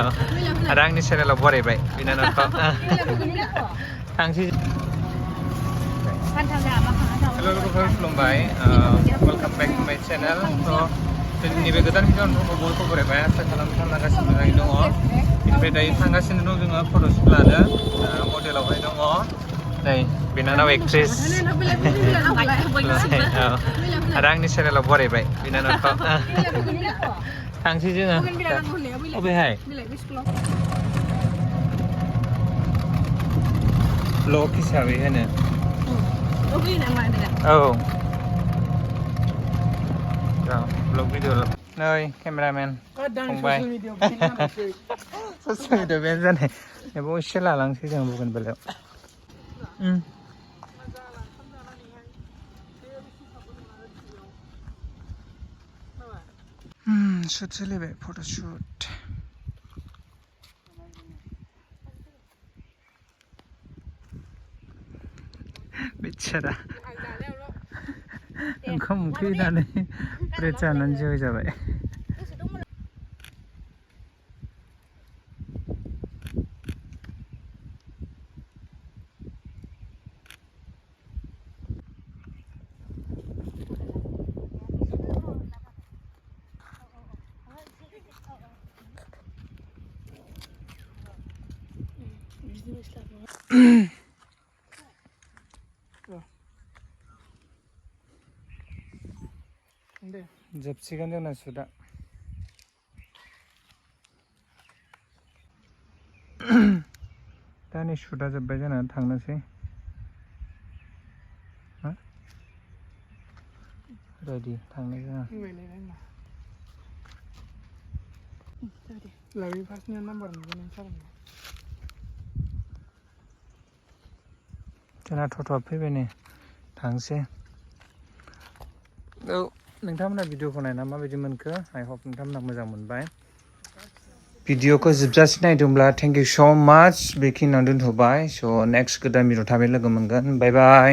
आरो आंनि चेनेलाव बरायबाय बिनानावखौ थांसै हेल' लोगोफोर खुलुमबाय वेलकाम बेक टु माय चेनेल थ' जोंनि बे गोदान भिडिअ'खौ बयबो बरायबाय आसा खालामो थांगासिनो मोजाङै दङ बेनिफ्राय दायो थांगासिनो दं जोङो फट'शुट लानो मडेलावहाय दङ नै बिनानाव एक्ट्रेस आरो आंनि चेनेलाव बरायबाय बिनानावखौ थांसै जोङो अबेहाय ब्लग हिसाबै होनो औ ब्लग भिडिअ नै केमेरामेन फंबाय ससियेल मिडियाव बेन जानाय बेबो एसे लालांसै जों बुगोन बेलायाव शुट सोलिबाय फट'शुट बेचारा ओंखाम उखैनानै ब्रेड जानानै जय जाबाय जोबसिगोन जोंना शुटआ दा नै शुटआ जोब्बाय जोंना थांनोसै रेडि थांनो जोंहा जोंना थ'थ'आ फैबाय नै थांसै औ नोंथांमोना भिडिअखौ नायना माबायदि मोनखो आइ हप नोंथांमोना मोजां मोनबाय भिडिअखौ जोबजासे नायदोंब्ला थेंक इउ स' माच बेखिनियाव दोनथ'बाय स' नेक्स्ट गोदान भिडिअ थाबै लोगो मोनगोन बाय बाय